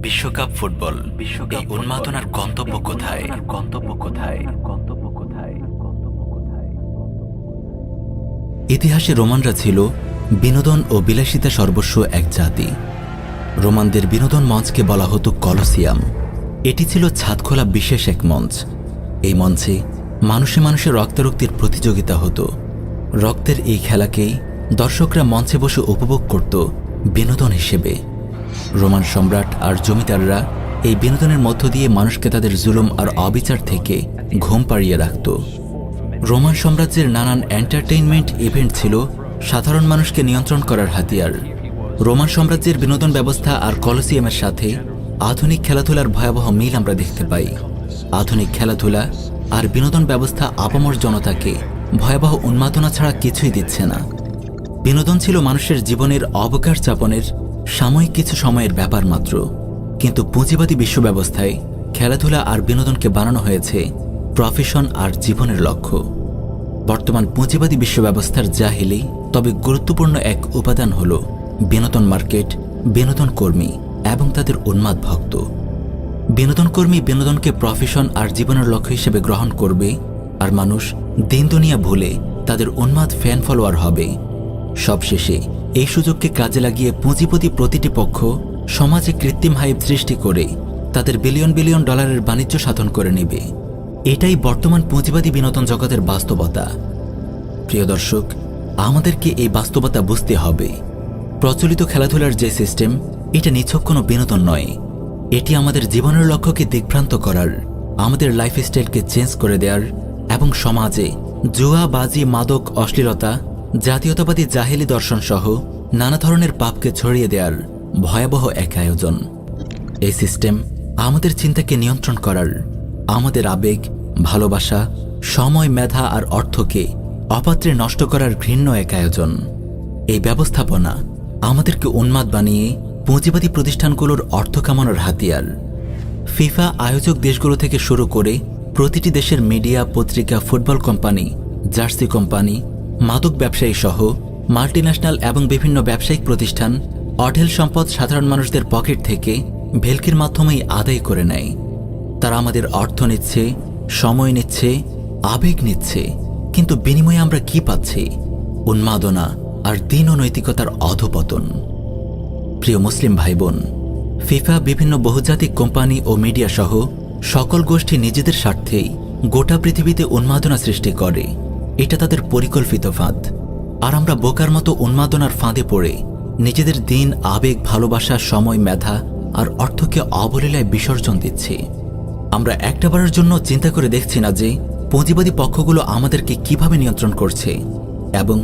বিশ্বকাপ ফুটবল, এই উন্মাদনার গন্তব্য কোথায়? ইতিহাসে রোমানরা ছিল বিনোদন ও বিলাসিতা সর্বস্ব এক জাতি। রোমানদের বিনোদন মঞ্চকে বলা হতো কলোসিয়াম। এটি ছিল ছাদখোলা বিশেষ এক মঞ্চ। এই মঞ্চে মানুষে মানুষে রক্তারক্তির প্রতিযোগিতা হতো। রক্তের এই খেলাকেই দর্শকরা মঞ্চে বসে উপভোগ করত বিনোদন হিসেবে। রোমান সম্রাট আর জমিদাররা এই বিনোদনের মধ্য দিয়ে মানুষকে তাদের জুলুম আর অবিচার থেকে ঘুম পাড়িয়ে রাখত। রোমান সাম্রাজ্যের নানান এন্টারটেইনমেন্ট ইভেন্ট ছিল সাধারণ মানুষকে নিয়ন্ত্রণ করার হাতিয়ার। রোমান সাম্রাজ্যের বিনোদন ব্যবস্থা আর কলোসিয়ামের সাথে আধুনিক খেলাধুলার ভয়াবহ মিল আমরা দেখতে পাই। আধুনিক খেলাধুলা আর বিনোদন ব্যবস্থা আপামর জনতাকে ভয়াবহ উন্মাদনা ছাড়া কিছুই দিচ্ছে না। বিনোদন ছিল মানুষের জীবনের অবকাশ যাপনের সাময়িক কিছু সময়ের ব্যাপার মাত্র। কিন্তু পুঁজিবাদী বিশ্ব ব্যবস্থায় খেলাধুলা আর বিনোদনকে বানানো হয়েছে প্রফেশন আর জীবনের লক্ষ্য। বর্তমান পুঁজিবাদী বিশ্ব ব্যবস্থার জাহিলি তবে গুরুত্বপূর্ণ এক উপাদান হল বিনোদন মার্কেট, বিনোদন কর্মী এবং তাদের উন্মাদ ভক্ত। বিনোদন কর্মী বিনোদনকে প্রফেশন আর জীবনের লক্ষ্য হিসেবে গ্রহণ করবে, আর মানুষ দিন দুনিয়া ভুলে তাদের উন্মাদ ফ্যান ফলোয়ার হবে। সবশেষে এই সুযোগকে কাজে লাগিয়ে পুঁজিপতি প্রতিটি পক্ষ সমাজে কৃত্রিম হাইপ সৃষ্টি করে তাদের বিলিয়ন বিলিয়ন ডলারের বাণিজ্য সাধন করে নেবে। এটাই বর্তমান পুঁজিবাদী বিনোদন জগতের বাস্তবতা। প্রিয় দর্শক, আমাদেরকে এই বাস্তবতা বুঝতে হবে। প্রচলিত খেলাধুলার যে সিস্টেম, এটা নিছক কোনো বিনোদন নয়। এটি আমাদের জীবনের লক্ষ্যকে দিগ্ভ্রান্ত করার, আমাদের লাইফস্টাইলকে চেঞ্জ করে দেওয়ার এবং সমাজে জুয়া, বাজি, মাদক, অশ্লীলতা, জাতীয়তাবাদী জাহেলি দর্শন সহ নানা ধরনের পাপকে ছড়িয়ে দেওয়ার ভয়াবহ এক আয়োজন। এই সিস্টেম আমাদের চিন্তাকে নিয়ন্ত্রণ করার, আমাদের আবেগ, ভালোবাসা, সময়, মেধা আর অর্থকে অপাত্রে নষ্ট করার ঘৃণ্য এক আয়োজন। এই ব্যবস্থাপনা আমাদেরকে উন্মাদ বানিয়ে পুঁজিবাদী প্রতিষ্ঠানগুলোর অর্থ কামানোর হাতিয়ার। ফিফা আয়োজক দেশগুলো থেকে শুরু করে প্রতিটি দেশের মিডিয়া, পত্রিকা, ফুটবল কোম্পানি, জার্সি কোম্পানি, মাদক ব্যবসায়ী সহ মাল্টিন্যাশনাল এবং বিভিন্ন ব্যবসায়িক প্রতিষ্ঠান অঢেল সম্পদ সাধারণ মানুষদের পকেট থেকে ভেলকির মাধ্যমেই আদায় করে নেয়। তারা আমাদের অর্থ নিচ্ছে, সময় নিচ্ছে, আবেগ নিচ্ছে, কিন্তু বিনিময়ে আমরা কি পাচ্ছি? উন্মাদনা আর দিন ও নৈতিকতার অধঃপতন। প্রিয় মুসলিম ভাই বোন, ফিফা বিভিন্ন বহুজাতিক কোম্পানি ও মিডিয়া সহ সকল গোষ্ঠী নিজেদের স্বার্থেই গোটা পৃথিবীতে উন্মাদনা সৃষ্টি করে। এটা তাদের পরিকল্পিত ফাঁদ। আর আমরা বোকার মতো উন্মাদনার ফাঁদে পড়ে নিজেদের দিন, আবেগ, ভালোবাসা, সময়, মেধা আর অর্থকে অবলীলায় বিসর্জন দিচ্ছি। আমরা একটাবারের জন্য চিন্তা করে দেখছি না যে পুঁজিবাদী পক্ষগুলো আমাদেরকে কিভাবে নিয়ন্ত্রণ করছে এবং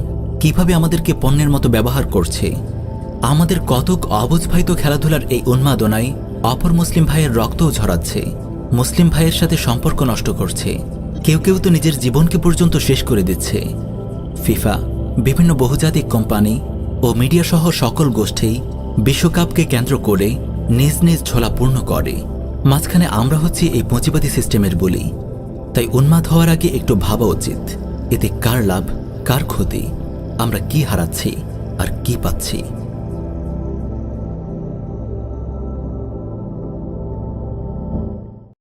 কিভাবে আমাদেরকে পণ্যের মতো ব্যবহার করছে। আমাদের কতক অবুঝভাইত খেলাধুলার এই উন্মাদনায় অপর মুসলিম ভাইয়ের রক্তও ঝরাচ্ছে, মুসলিম ভাইয়ের সাথে সম্পর্ক নষ্ট করছে, কেউ কেউ তো নিজের জীবনকে পর্যন্ত শেষ করে দিচ্ছে। ফিফা, বিভিন্ন বহুজাতিক কোম্পানি ও মিডিয়া সহ সকল গোষ্ঠী বিশ্বকাপকে কেন্দ্র করে নিজ নিজ ঝোলা পূর্ণ করে। মাঝখানে আমরা হচ্ছি এই পুঁজিবাদী সিস্টেমের বলি। তাই উন্মাদ হওয়ার আগে একটু ভাবা উচিত, এতে কার লাভ, কার ক্ষতি, আমরা কি হারাচ্ছি আর কি পাচ্ছি।